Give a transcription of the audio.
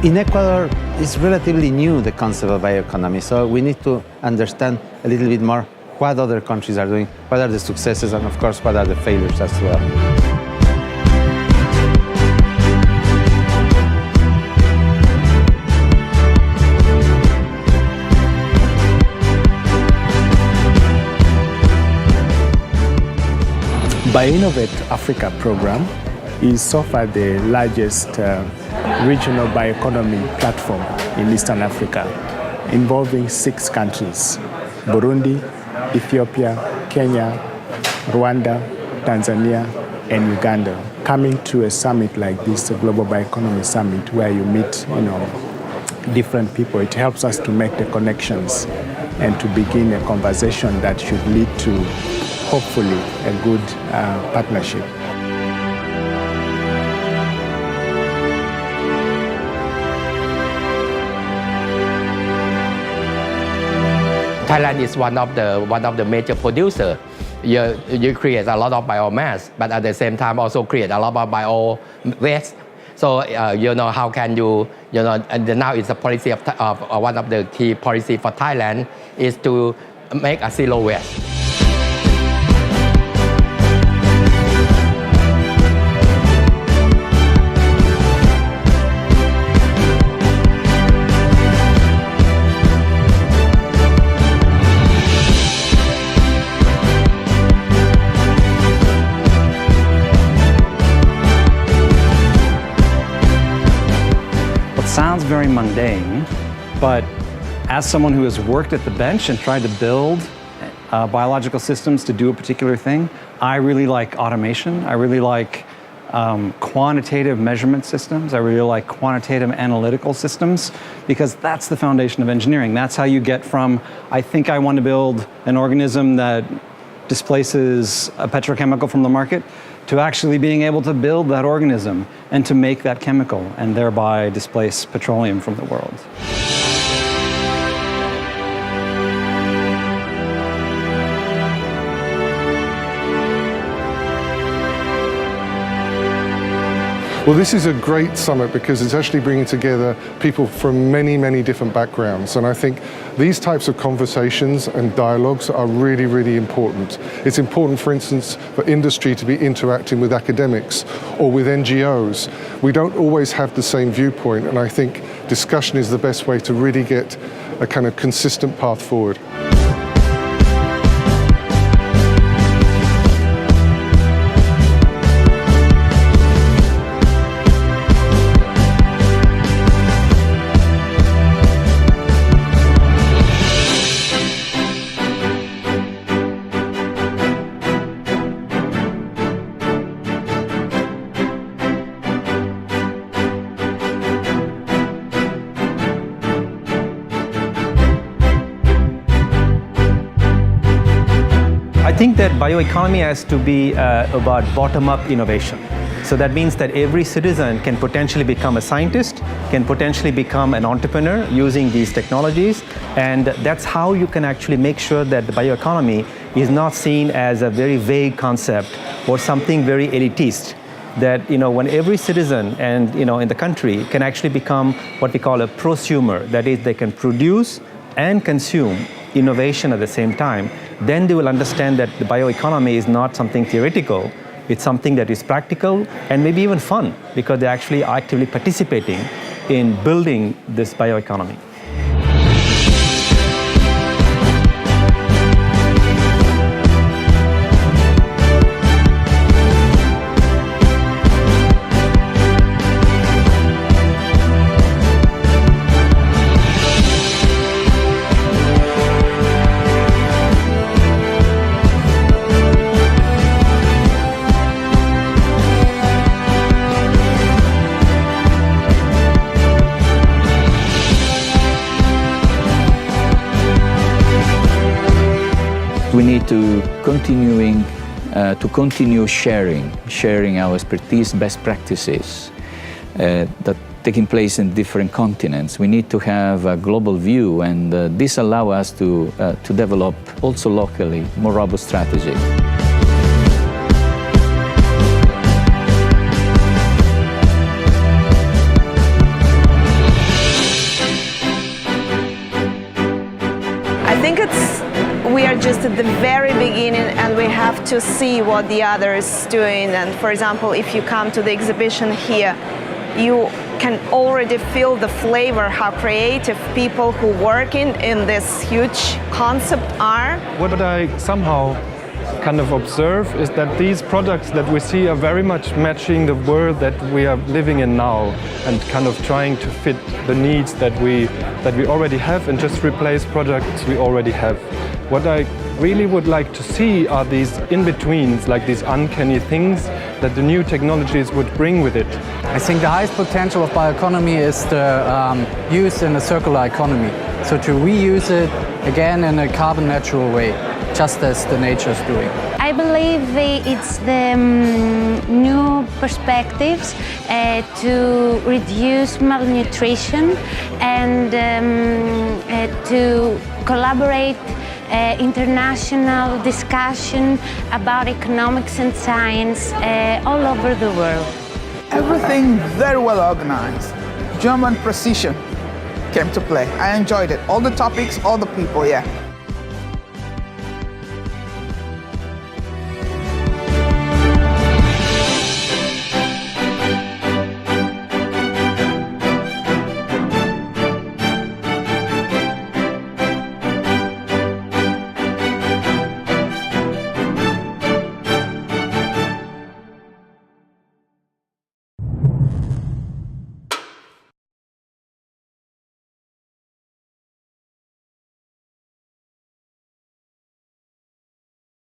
In Ecuador, it's relatively new, the concept of bioeconomy, so we need to understand a little bit more what other countries are doing, what are the successes, and of course, what are the failures as well. Bioinnovate Africa program is so far the largest regional bioeconomy platform in Eastern Africa, involving 6 countries: Burundi, Ethiopia, Kenya, Rwanda, Tanzania, and Uganda. Coming to a summit like this, a Global Bioeconomy Summit, where you meet different people, it helps us to make the connections and to begin a conversation that should lead to, hopefully, a good partnership. Thailand is one of the major producers. You create a lot of biomass, but at the same time also create a lot of bio waste. So how can you and now it's a policy of one of the key policy for Thailand is to make a zero waste. Sounds very mundane, but as someone who has worked at the bench and tried to build biological systems to do a particular thing, I really like automation. I really like quantitative measurement systems. I really like quantitative analytical systems, because that's the foundation of engineering. That's how you get from, I think I want to build an organism that displaces a petrochemical from the market, to actually being able to build that organism and to make that chemical and thereby displace petroleum from the world. Well, this is a great summit because it's actually bringing together people from many, many different backgrounds. And I think these types of conversations and dialogues are really, really important. It's important, for instance, for industry to be interacting with academics or with NGOs. We don't always have the same viewpoint, and I think discussion is the best way to really get a kind of consistent path forward. I think that bioeconomy has to be about bottom-up innovation. So that means that every citizen can potentially become a scientist, can potentially become an entrepreneur using these technologies, and that's how you can actually make sure that the bioeconomy is not seen as a very vague concept or something very elitist. That when every citizen and in the country can actually become what we call a prosumer, that is, they can produce and consume innovation at the same time, then they will understand that the bioeconomy is not something theoretical, it's something that is practical and maybe even fun, because they're actually actively participating in building this bioeconomy. We need to continue sharing our expertise, best practices that taking place in different continents. We need to have a global view, and this allows us to develop also locally more robust strategies. and we have to see what the other is doing. And for example, if you come to the exhibition here, you can already feel the flavor, how creative people who work in this huge concept are. What I somehow kind of observe is that these products that we see are very much matching the world that we are living in now, and kind of trying to fit the needs that we already have and just replace products we already have. What I really would like to see are these in-betweens, like these uncanny things that the new technologies would bring with it. I think the highest potential of bioeconomy is the use in a circular economy. So to reuse it again in a carbon natural way, just as the nature is doing. I believe it's the new perspectives to reduce malnutrition and to collaborate international discussion about economics and science all over the world. Everything very well organized. German precision came to play. I enjoyed it. All the topics, all the people, yeah.